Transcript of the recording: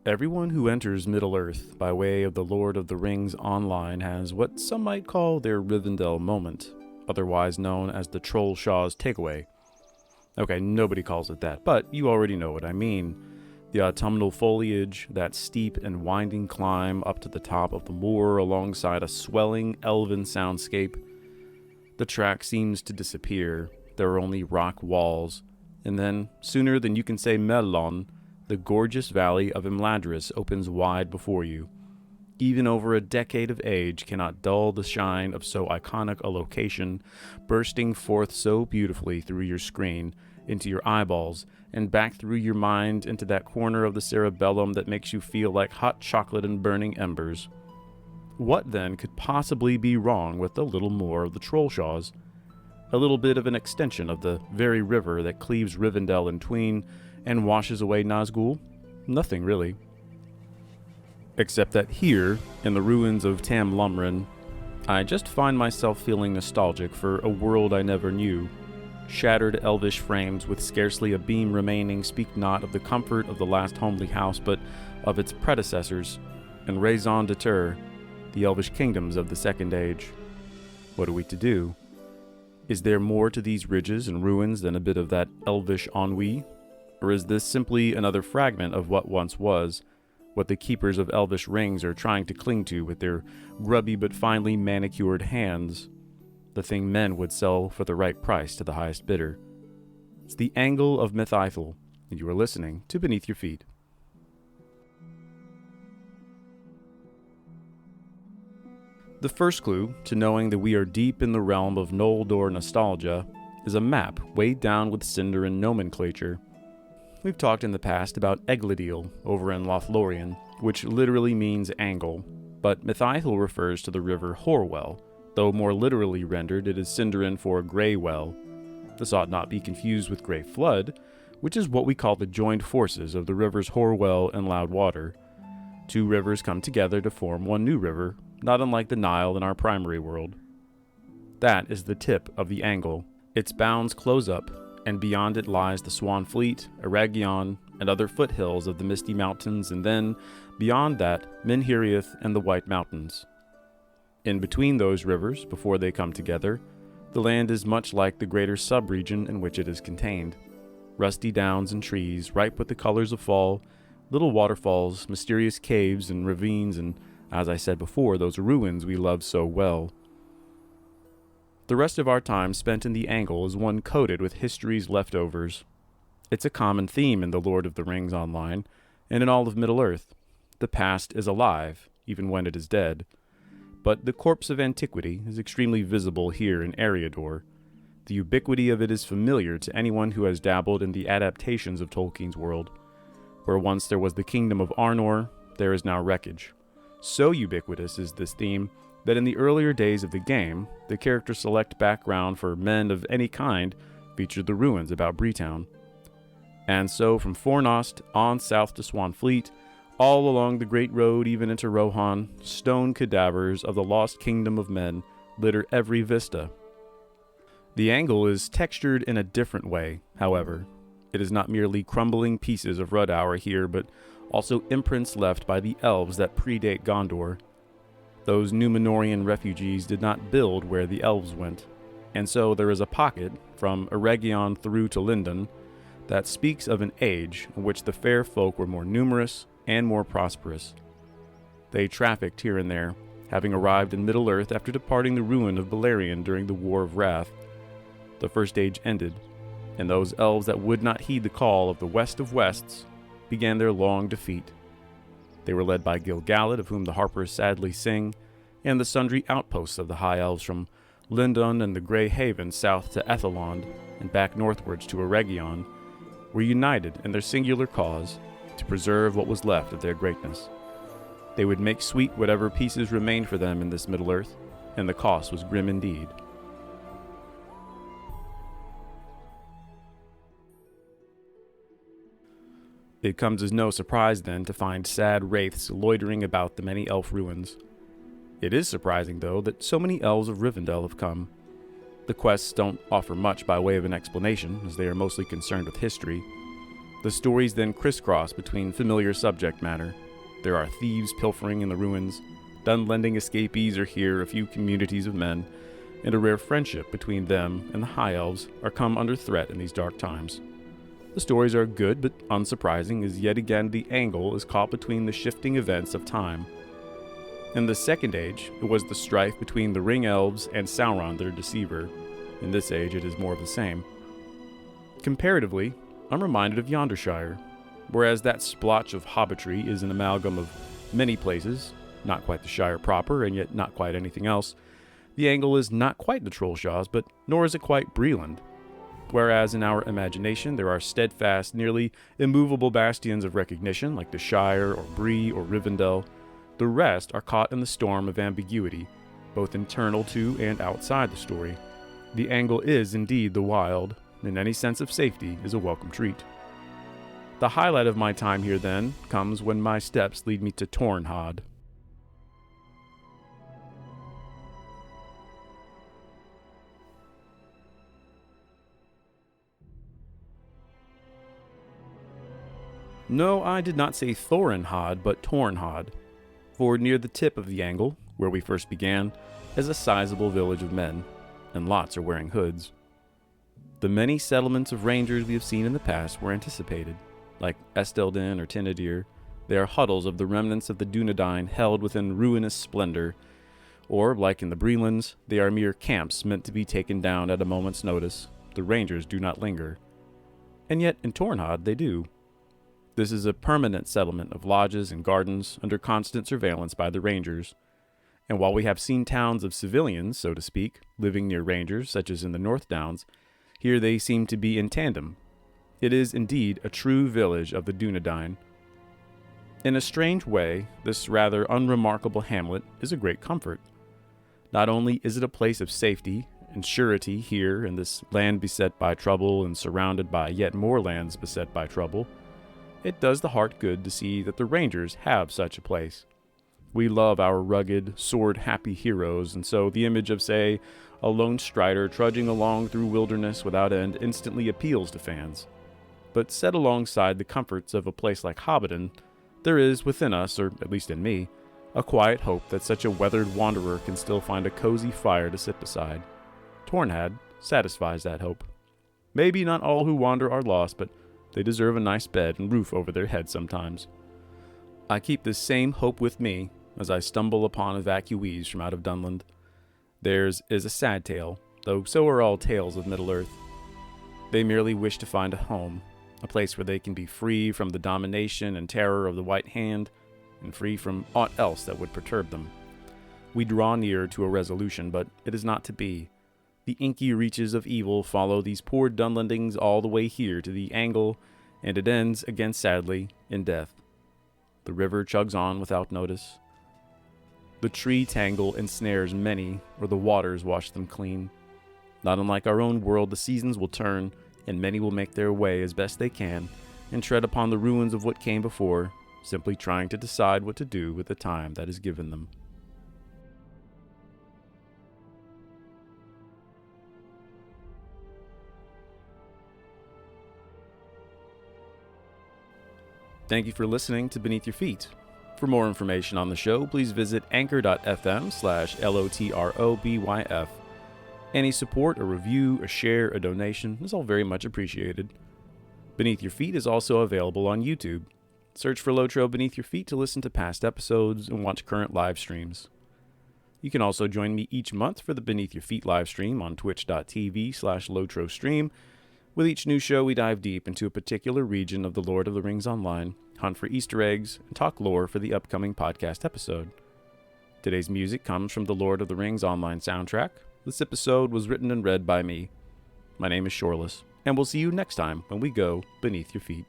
Everyone who enters Middle-earth by way of the Lord of the Rings Online has what some might call their Rivendell moment, otherwise known as the Troll Shaw's takeaway. Okay, nobody calls it that, but you already know what I mean. The autumnal foliage, that steep and winding climb up to the top of the moor alongside a swelling elven soundscape. The track seems to disappear, there are only rock walls, and then, sooner than you can say Mellon, the gorgeous valley of Imladris opens wide before you. Even over a decade of age cannot dull the shine of so iconic a location, bursting forth so beautifully through your screen, into your eyeballs, and back through your mind into that corner of the cerebellum that makes you feel like hot chocolate and burning embers. What then could possibly be wrong with a little more of the Trollshaws? A little bit of an extension of the very river that cleaves Rivendell in tween and washes away Nazgul? Nothing really. Except that here, in the ruins of Tam Lumrin, I just find myself feeling nostalgic for a world I never knew. Shattered elvish frames with scarcely a beam remaining speak not of the comfort of the last homely house, but of its predecessors, and raison d'etre, the elvish kingdoms of the Second Age. What are we to do? Is there more to these ridges and ruins than a bit of that elvish ennui? Or is this simply another fragment of what once was, what the keepers of elvish rings are trying to cling to with their grubby but finely manicured hands? The thing men would sell for the right price to the highest bidder. It's the angle of Mitheithel, and you are listening to Beneath Your Feet. The first clue to knowing that we are deep in the realm of Noldor nostalgia is a map weighed down with cinder and nomenclature. We've talked in the past about Egladil over in Lothlorien, which literally means angle, but Mitheithel refers to the river Horwell, though more literally rendered it is Sindarin for Grey Well. This ought not be confused with Grey Flood, which is what we call the joined forces of the rivers Horwell and Loudwater. Two rivers come together to form one new river, not unlike the Nile in our primary world. That is the tip of the angle. Its bounds close up, and beyond it lies the Swan Fleet, Eregion, and other foothills of the Misty Mountains, and then, beyond that, Minhiriath and the White Mountains. In between those rivers, before they come together, the land is much like the greater sub-region in which it is contained. Rusty downs and trees, ripe with the colors of fall, little waterfalls, mysterious caves and ravines, and, as I said before, those ruins we love so well. The rest of our time spent in the angle is one coated with history's leftovers. It's a common theme in the Lord of the Rings Online, and in all of Middle-earth. The past is alive, even when it is dead. But the corpse of antiquity is extremely visible here in Eriador. The ubiquity of it is familiar to anyone who has dabbled in the adaptations of Tolkien's world. Where once there was the kingdom of Arnor, there is now wreckage. So ubiquitous is this theme that in the earlier days of the game, the character select background for men of any kind featured the ruins about Breetown. And so from Fornost on south to Swanfleet, all along the Great Road even into Rohan, stone cadavers of the lost kingdom of men litter every vista. The angle is textured in a different way, however. It is not merely crumbling pieces of Rhudaur here, but also imprints left by the elves that predate Gondor. Those Númenórean refugees did not build where the elves went, and so there is a pocket, from Eregion through to Lindon, that speaks of an age in which the fair folk were more numerous and more prosperous. They trafficked here and there, having arrived in Middle-earth after departing the ruin of Beleriand during the War of Wrath. The First Age ended, and those elves that would not heed the call of the West of Wests began their long defeat. They were led by Gil-galad, of whom the harpers sadly sing, and the sundry outposts of the High Elves from Lindon and the Grey Haven south to Ethelond and back northwards to Eregion were united in their singular cause to preserve what was left of their greatness. They would make sweet whatever pieces remained for them in this Middle-earth, and the cost was grim indeed. It comes as no surprise, then, to find sad wraiths loitering about the many elf ruins. It is surprising, though, that so many elves of Rivendell have come. The quests don't offer much by way of an explanation, as they are mostly concerned with history. The stories then crisscross between familiar subject matter. There are thieves pilfering in the ruins, Dunlending escapees are here, a few communities of men, and a rare friendship between them and the High Elves are come under threat in these dark times. The stories are good but unsurprising, as yet again the angle is caught between the shifting events of time. In the Second Age, it was the strife between the Ring Elves and Sauron, their deceiver. In this age, it is more of the same. Comparatively, I'm reminded of Yondershire, whereas that splotch of hobbitry is an amalgam of many places, not quite the Shire proper, and yet not quite anything else. The angle is not quite the Trollshaws, but nor is it quite Breland. Whereas in our imagination there are steadfast, nearly immovable bastions of recognition, like the Shire or Bree or Rivendell, the rest are caught in the storm of ambiguity, both internal to and outside the story. The angle is indeed the wild, and any sense of safety is a welcome treat. The highlight of my time here, then, comes when my steps lead me to Tornhod. No, I did not say Thorinhod, but Tornhod, for near the tip of the angle, where we first began, is a sizable village of men, and lots are wearing hoods. The many settlements of rangers we have seen in the past were anticipated. Like Estelden or Tinadir, they are huddles of the remnants of the Dunedain held within ruinous splendor, or, like in the Brelands, they are mere camps meant to be taken down at a moment's notice. The rangers do not linger. And yet in Tornhod they do. This is a permanent settlement of lodges and gardens under constant surveillance by the rangers. And while we have seen towns of civilians, so to speak, living near rangers, such as in the North Downs, here they seem to be in tandem. It is indeed a true village of the Dunedain. In a strange way, this rather unremarkable hamlet is a great comfort. Not only is it a place of safety and surety here in this land beset by trouble and surrounded by yet more lands beset by trouble, it does the heart good to see that the Rangers have such a place. We love our rugged, sword-happy heroes, and so the image of, say, a lone strider trudging along through wilderness without end instantly appeals to fans. But set alongside the comforts of a place like Hobbiton, there is within us, or at least in me, a quiet hope that such a weathered wanderer can still find a cozy fire to sit beside. Tornhad satisfies that hope. Maybe not all who wander are lost, but they deserve a nice bed and roof over their heads sometimes. I keep this same hope with me as I stumble upon evacuees from out of Dunland. Theirs is a sad tale, though so are all tales of Middle-earth. They merely wish to find a home, a place where they can be free from the domination and terror of the White Hand, and free from aught else that would perturb them. We draw near to a resolution, but it is not to be. The inky reaches of evil follow these poor Dunlendings all the way here to the angle, and it ends, again sadly, in death. The river chugs on without notice. The tree tangle ensnares many, or the waters wash them clean. Not unlike our own world, the seasons will turn, and many will make their way as best they can, and tread upon the ruins of what came before, simply trying to decide what to do with the time that is given them. Thank you for listening to Beneath Your Feet. For more information on the show, please visit anchor.fm/LOTROBYF. Any support, a review, a share, a donation is all very much appreciated. Beneath Your Feet is also available on YouTube. Search for LOTRO Beneath Your Feet to listen to past episodes and watch current live streams. You can also join me each month for the Beneath Your Feet live stream on twitch.tv/LOTROstream. With each new show, we dive deep into a particular region of the Lord of the Rings Online, hunt for Easter eggs, and talk lore for the upcoming podcast episode. Today's music comes from the Lord of the Rings Online soundtrack. This episode was written and read by me. My name is Shoreless, and we'll see you next time when we go Beneath Your Feet.